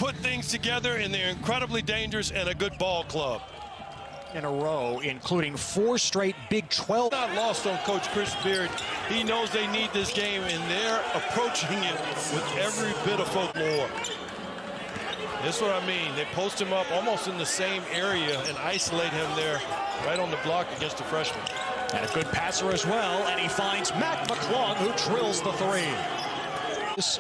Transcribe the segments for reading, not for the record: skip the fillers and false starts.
put things together, and they're incredibly dangerous and a good ball club. In a row, including 4 straight Big 12. Not lost on Coach Chris Beard. He knows they need this game, and they're approaching it with every bit of folklore. That's what I mean. They post him up almost in the same area and isolate him there right on the block against the freshman. And a good passer as well, and he finds Mac McClung, who drills the 3.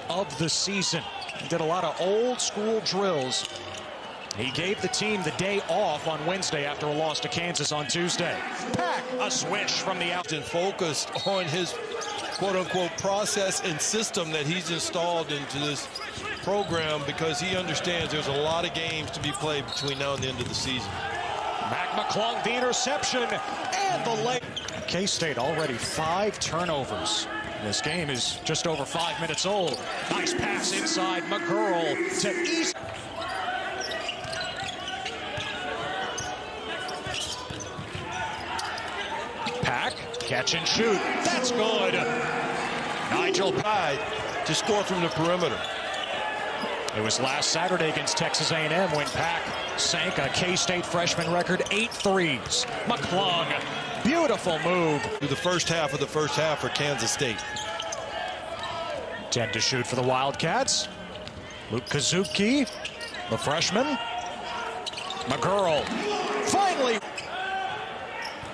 Of the season. He did a lot of old school drills. He gave the team the day off on Wednesday after a loss to Kansas on Tuesday. Pack a swish from the out. And focused on his quote-unquote process and system that he's installed into this program, because he understands there's a lot of games to be played between now and the end of the season. Mac McClung, the interception, and the leg. K-State already 5 turnovers. This game is just over 5 minutes old. Nice pass inside McGurl to East. Pack, catch and shoot. That's good. Nigel Pride to score from the perimeter. It was last Saturday against Texas A&M when Pack sank a K-State freshman record 8 threes. McClung, beautiful move. Through the first half of the first half for Kansas State. 10 to shoot for the Wildcats. Luke Kazuki, the freshman. McGurl, finally.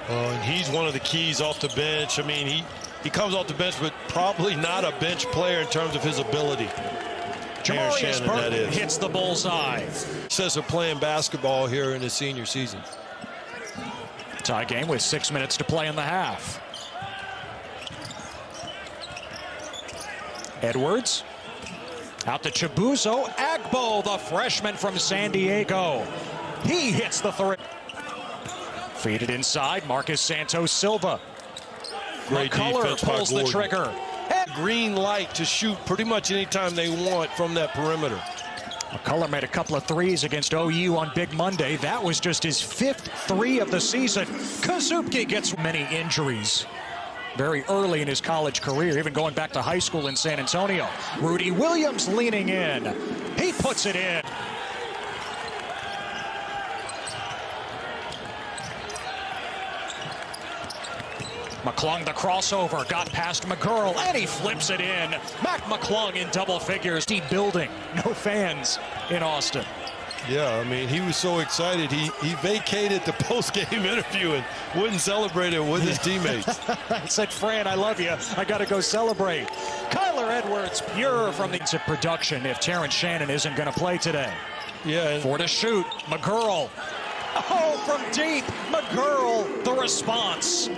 And he's one of the keys off the bench. I mean, he comes off the bench, but probably not a bench player in terms of his ability. Jamarius Burton hits the bullseye. Says they're playing basketball here in his senior season. Tie game with 6 minutes to play in the half. Edwards out to Chibuzo Agbo, the freshman from San Diego. He hits the 3. Feed it inside, Marcus Santos Silva. Great McCullough defense by pulls the Gordon. trigger. Green light to shoot pretty much anytime they want from that perimeter. McCullough made a couple of threes against OU on Big Monday. That was just his 5th 3 of the season. Kazupke gets many injuries very early in his college career, even going back to high school in San Antonio. Rudy Williams leaning in. He puts it in. McClung the crossover, got past McGurl, and he flips it in. Mac McClung in double figures. Deep building, no fans in Austin. Yeah, I mean, he was so excited. He vacated the post-game interview and wouldn't celebrate it with his teammates. I said, Fran, I love you. I got to go celebrate. Kyler Edwards, pure from the production if Terrence Shannon isn't going to play today. Yeah. 4 to shoot. McGurl. Oh, from deep. McGurl, the response.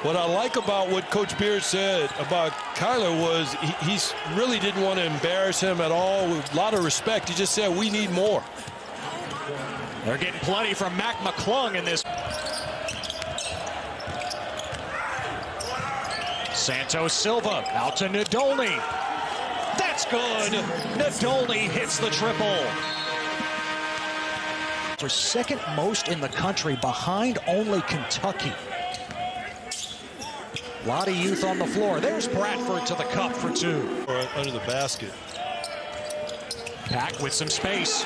What I like about what Coach Beard said about Kyler was he really didn't want to embarrass him at all. With a lot of respect, he just said, we need more. They're getting plenty from Mac McClung in this. Santos Silva out to Nadolny. That's good. Nadolny hits the triple. For 2nd most in the country, behind only Kentucky. A lot of youth on the floor. There's Bradford to the cup for 2. Under the basket. Pack with some space.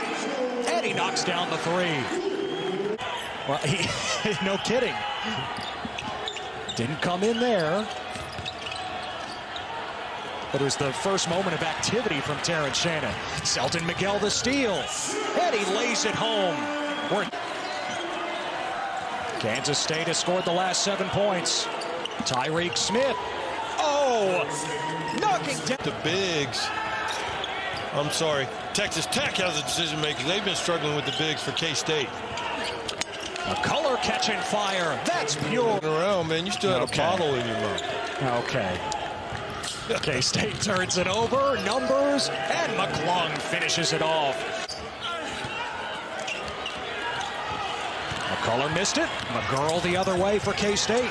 And he knocks down the 3. Well, no kidding. Didn't come in there. But it was the first moment of activity from Terrence Shannon. Selton Miguel the steal. And he lays it home. Kansas State has scored the last 7 points. Tyreek Smith. Oh, knocking down the bigs. I'm sorry. Texas Tech has a decision maker. They've been struggling with the bigs for K-State. McCullough catching fire. That's pure. Around, man. You still have a bottle in your mouth. Okay. K-State turns it over. Numbers. And McClung finishes it off. McCullough missed it. McGurl the other way for K-State.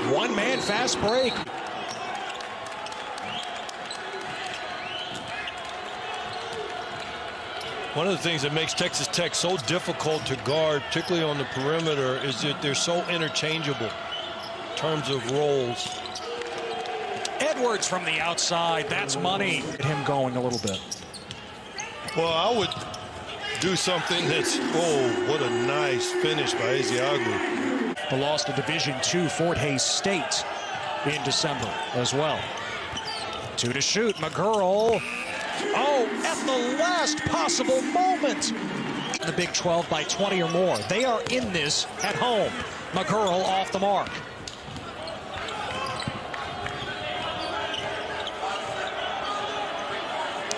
One-man fast break. One of the things that makes Texas Tech so difficult to guard, particularly on the perimeter, is that they're so interchangeable in terms of roles. Edwards from the outside. That's money. Get him going a little bit. Well, I would do something that's, oh, what a nice finish by Ezeagwu. The loss to Division II Fort Hays State in December as well. 2 to shoot. McGurl. Oh, at the last possible moment. The Big 12 by 20 or more. They are in this at home. McGurl off the mark.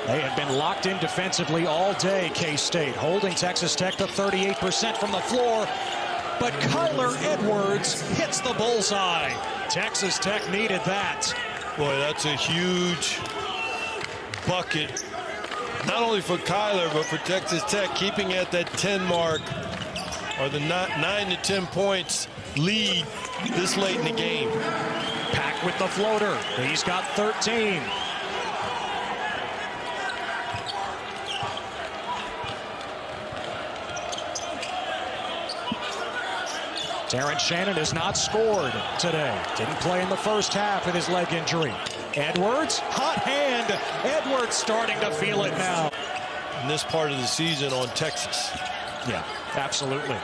They have been locked in defensively all day, K-State, holding Texas Tech to 38% from the floor. But Kyler Edwards hits the bullseye. Texas Tech needed that. Boy, that's a huge bucket. Not only for Kyler, but for Texas Tech, keeping at that 10 mark, or the 9 to 10 points lead this late in the game. Pack with the floater. He's got 13. Terrence Shannon has not scored today. Didn't play in the first half with his leg injury. Edwards, hot hand. Edwards starting to feel it now. In this part of the season on Texas. Yeah, absolutely.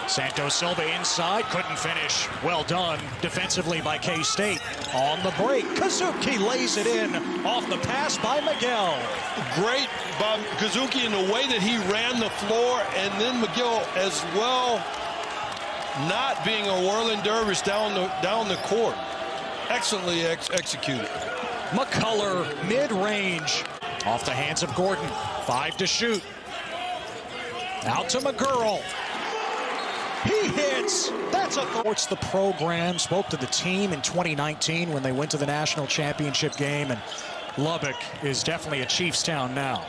Santos Silva inside, couldn't finish. Well done defensively by K-State. On the break, Kazuki lays it in off the pass by Miguel. Great by Kazuki in the way that he ran the floor, and then Miguel as well, not being a whirling dervish down the court. Excellently executed. McCullough mid-range off the hands of Gordon. 5 to shoot. Out to McGurl. He hits. That's a sports the program. Spoke to the team in 2019 when they went to the national championship game, and Lubbock is definitely a Chiefs town now.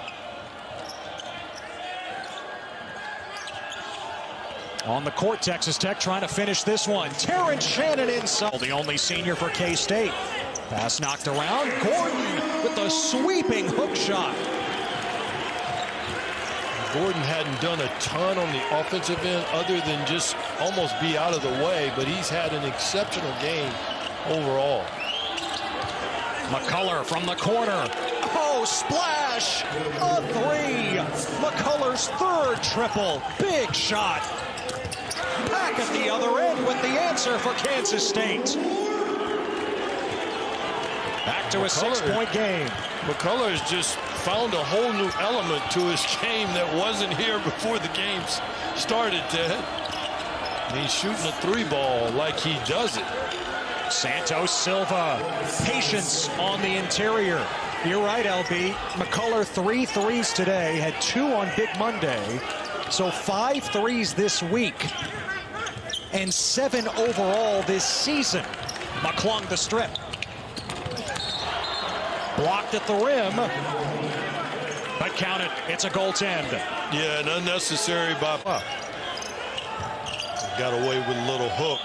On the court, Texas Tech trying to finish this one. Terrence Shannon inside. The only senior for K-State. Pass knocked around. Gordon with the sweeping hook shot. Gordon hadn't done a ton on the offensive end other than just almost be out of the way, but he's had an exceptional game overall. McCullough from the corner. Oh, splash! A 3. McCullough's 3rd triple. Big shot. Back at the other end with the answer for Kansas State. Back to a 6-point game. McCullough has just found a whole new element to his game that wasn't here before the game started, Ted. And he's shooting a 3 ball like he does it. Santos Silva, patience on the interior. You're right, LB. McCullough 3 threes today, had 2 on Big Monday. So 5 threes this week and 7 overall this season. McClung the strip. Blocked at the rim, but counted. It's a goaltend. Yeah, an unnecessary by got away with a little hook.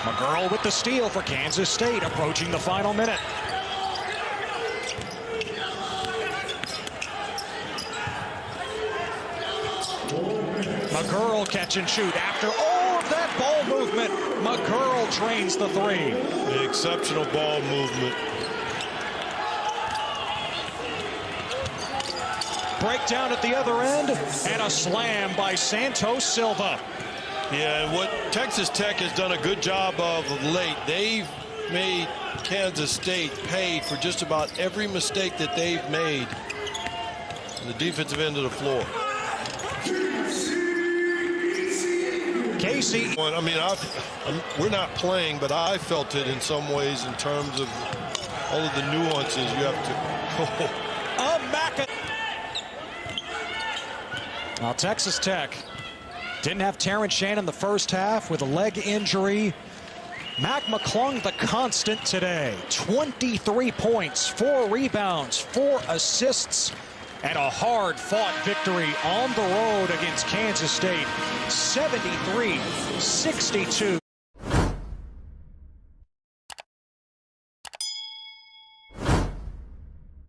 McGurl with the steal for Kansas State, approaching the final minute. McGurl catch and shoot. After all of that ball movement, McGurl trains the 3. The exceptional ball movement. Breakdown at the other end, and a slam by Santos Silva. Yeah, and what Texas Tech has done a good job of late, they've made Kansas State pay for just about every mistake that they've made on the defensive end of the floor. Casey. I mean, we're not playing, but I felt it in some ways in terms of all of the nuances you have to. Now, Texas Tech didn't have Terrence Shannon the first half with a leg injury. Mac McClung, the constant today. 23 points, 4 rebounds, 4 assists, and a hard-fought victory on the road against Kansas State. 73-62.